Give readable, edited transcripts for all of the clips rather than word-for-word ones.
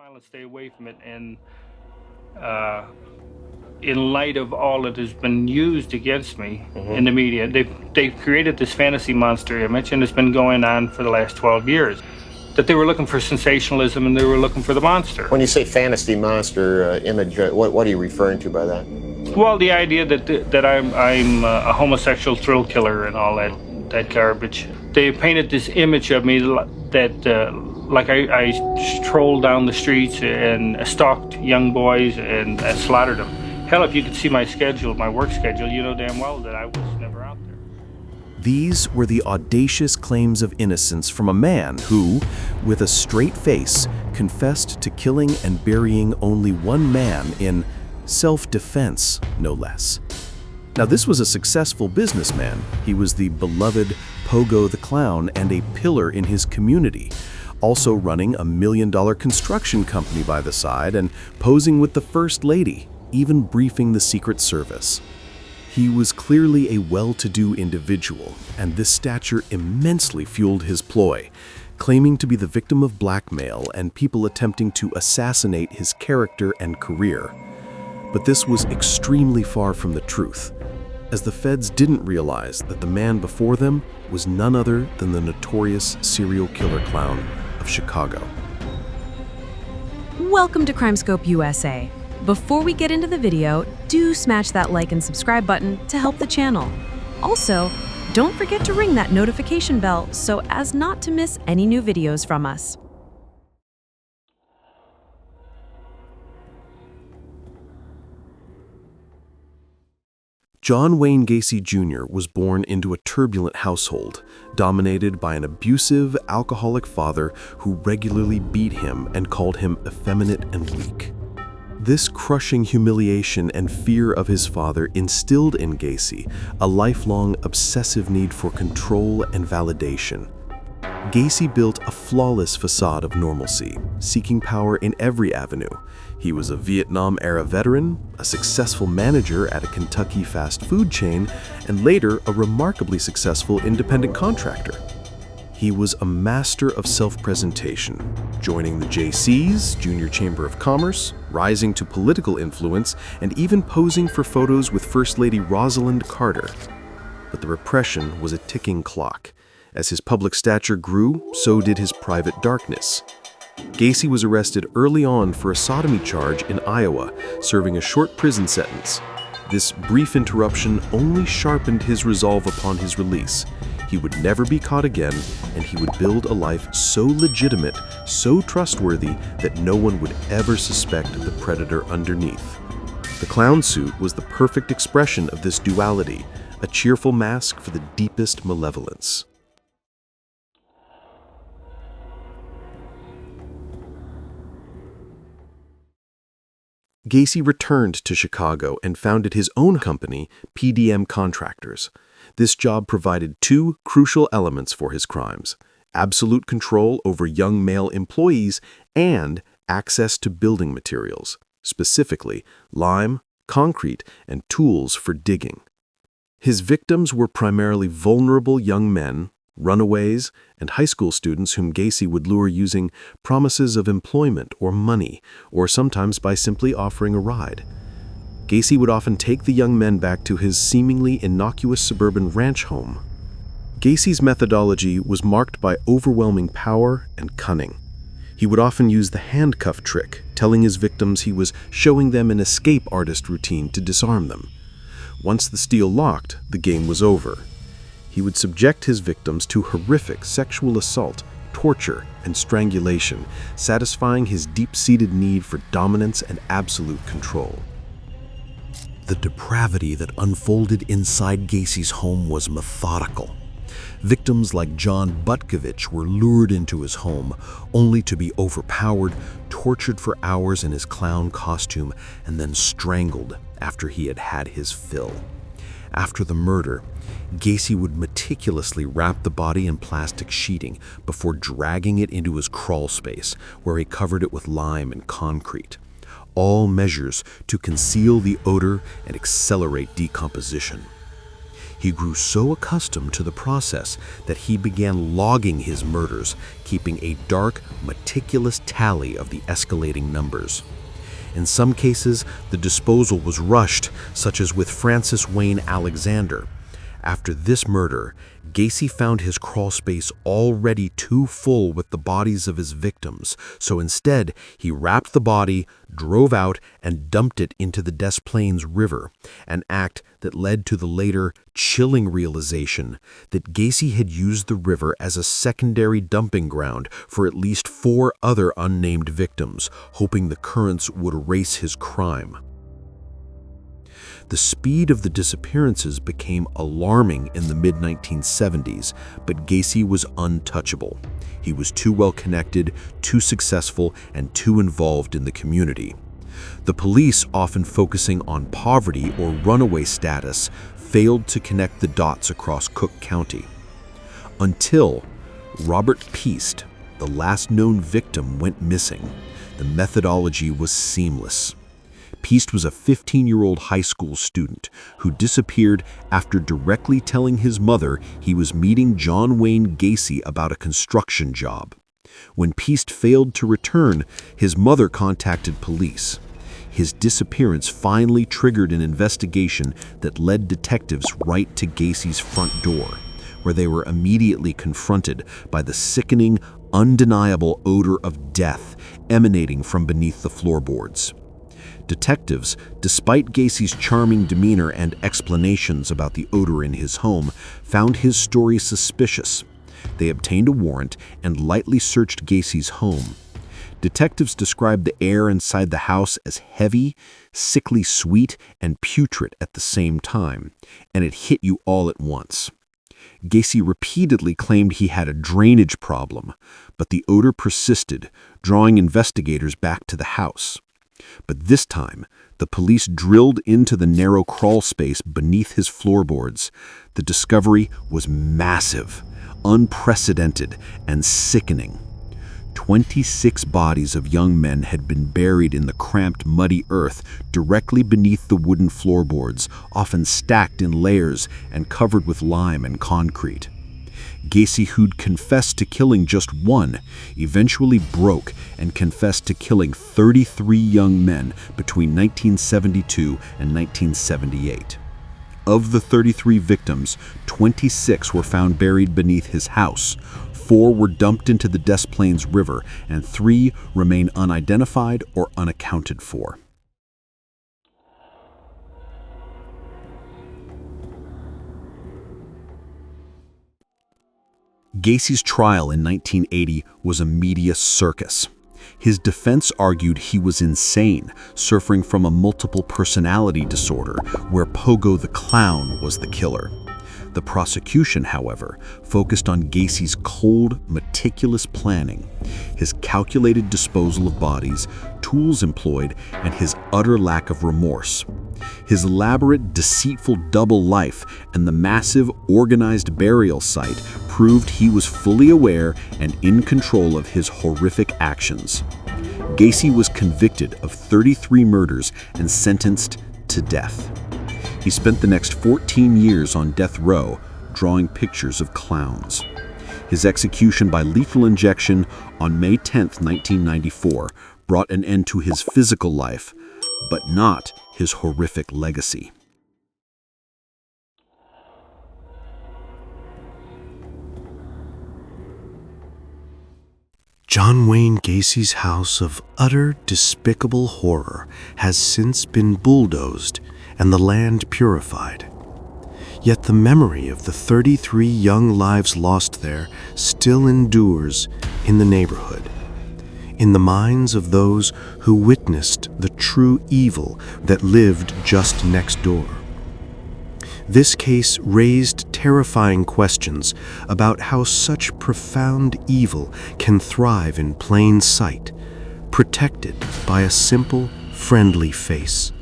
finally stay away from it. And in light of all that has been used against me in the media, they've created this fantasy monster image, and it's been going on for the last 12 years. That they were looking for sensationalism and they were looking for the monster. When you say fantasy monster image, what are you referring to by that? Well, the idea that I'm a homosexual thrill killer and all that garbage. They painted this image of me that like I strolled down the streets and stalked young boys and slaughtered them. Hell, if you could see my schedule, my work schedule, you know damn well that I was never out there. These were the audacious claims of innocence from a man who, with a straight face, confessed to killing and burying only one man in self-defense, no less. Now, this was a successful businessman. He was the beloved POGO the CLOWN and a pillar in his community, also running a $1 million construction company by the side and posing with the First Lady, even briefing the Secret Service. He was clearly a well-to-do individual, and this stature immensely fueled his ploy, claiming to be the victim of blackmail and people attempting to assassinate his character and career. But this was extremely far from the truth, as the feds didn't realize that the man before them was none other than the notorious serial killer clown of Chicago. Welcome to CrimeScope USA. Before we get into the video, do smash that like and subscribe button to help the channel. Also, don't forget to ring that notification bell so as not to miss any new videos from us. John Wayne Gacy Jr. was born into a turbulent household, dominated by an abusive, alcoholic father who regularly beat him and called him effeminate and weak. This crushing humiliation and fear of his father instilled in Gacy a lifelong obsessive need for control and validation. Gacy built a flawless facade of normalcy, seeking power in every avenue. He was a Vietnam-era veteran, a successful manager at a Kentucky fast food chain, and later a remarkably successful independent contractor. He was a master of self-presentation, joining the JC's, Junior Chamber of Commerce, rising to political influence, and even posing for photos with First Lady Rosalind Carter. But the repression was a ticking clock. As his public stature grew, so did his private darkness. Gacy was arrested early on for a sodomy charge in Iowa, serving a short prison sentence. This brief interruption only sharpened his resolve upon his release. He would never be caught again, and he would build a life so legitimate, so trustworthy, that no one would ever suspect the predator underneath. The clown suit was the perfect expression of this duality, a cheerful mask for the deepest malevolence. Gacy returned to Chicago and founded his own company, PDM Contractors. This job provided two crucial elements for his crimes: absolute control over young male employees and access to building materials, specifically lime, concrete, and tools for digging. His victims were primarily vulnerable young men, runaways, and high school students whom Gacy would lure using promises of employment or money, or sometimes by simply offering a ride. Gacy would often take the young men back to his seemingly innocuous suburban ranch home. Gacy's methodology was marked by overwhelming power and cunning. He would often use the handcuff trick, telling his victims he was showing them an escape artist routine to disarm them. Once the steel locked, the game was over. He would subject his victims to horrific sexual assault, torture, and strangulation, satisfying his deep-seated need for dominance and absolute control. The depravity that unfolded inside Gacy's home was methodical. Victims like John Butkovich were lured into his home, only to be overpowered, tortured for hours in his clown costume, and then strangled after he had had his fill. After the murder, Gacy would meticulously wrap the body in plastic sheeting before dragging it into his crawl space, where he covered it with lime and concrete. All measures to conceal the odor and accelerate decomposition. He grew so accustomed to the process that he began logging his murders, keeping a dark, meticulous tally of the escalating numbers. In some cases, the disposal was rushed, such as with Francis Wayne Alexander. After this murder, Gacy found his crawlspace already too full with the bodies of his victims, so instead he wrapped the body, drove out, and dumped it into the Des Plaines River, an act that led to the later chilling realization that Gacy had used the river as a secondary dumping ground for at least 4 other unnamed victims, hoping the currents would erase his crime. The speed of the disappearances became alarming in the mid-1970s, but Gacy was untouchable. He was too well connected, too successful, and too involved in the community. The police, often focusing on poverty or runaway status, failed to connect the dots across Cook County. Until Robert Piest, the last known victim, went missing. The methodology was seamless. Piest was a 15-year-old high school student who disappeared after directly telling his mother he was meeting John Wayne Gacy about a construction job. When Piest failed to return, his mother contacted police. His disappearance finally triggered an investigation that led detectives right to Gacy's front door, where they were immediately confronted by the sickening, undeniable odor of death emanating from beneath the floorboards. Detectives, despite Gacy's charming demeanor and explanations about the odor in his home, found his story suspicious. They obtained a warrant and lightly searched Gacy's home. Detectives described the air inside the house as heavy, sickly sweet, and putrid at the same time, and it hit you all at once. Gacy repeatedly claimed he had a drainage problem, but the odor persisted, drawing investigators back to the house. But this time, the police drilled into the narrow crawl space beneath his floorboards. The discovery was massive, unprecedented, and sickening. 26 bodies of young men had been buried in the cramped, muddy earth directly beneath the wooden floorboards, often stacked in layers and covered with lime and concrete. Gacy, who'd confessed to killing just one, eventually broke and confessed to killing 33 young men between 1972 and 1978. Of the 33 victims, 26 were found buried beneath his house, 4 were dumped into the Des Plaines River, and 3 remain unidentified or unaccounted for. Gacy's trial in 1980 was a media circus. His defense argued he was insane, suffering from a multiple personality disorder, where POGO the CLOWN was the killer. The prosecution, however, focused on Gacy's cold, meticulous planning, his calculated disposal of bodies, tools employed, and his utter lack of remorse. His elaborate, deceitful double life and the massive, organized burial site proved he was fully aware and in control of his horrific actions. Gacy was convicted of 33 murders and sentenced to death. He spent the next 14 years on death row, drawing pictures of clowns. His execution by lethal injection on May 10, 1994, brought an end to his physical life, but not his horrific legacy. John Wayne Gacy's house of utter, despicable horror has since been bulldozed and the land purified. Yet the memory of the 33 young lives lost there still endures in the neighborhood, in the minds of those who witnessed the true evil that lived just next door. This case raised terrifying questions about how such profound evil can thrive in plain sight, protected by a simple, friendly face.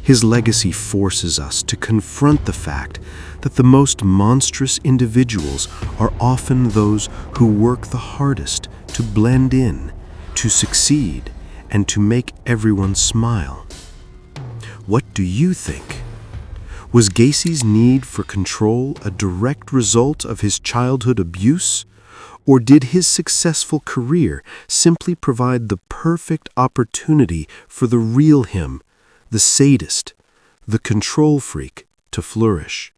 His legacy forces us to confront the fact that the most monstrous individuals are often those who work the hardest to blend in, to succeed, and to make everyone smile. What do you think? Was Gacy's need for control a direct result of his childhood abuse? Or did his successful career simply provide the perfect opportunity for the real him, the sadist, the control freak, to flourish?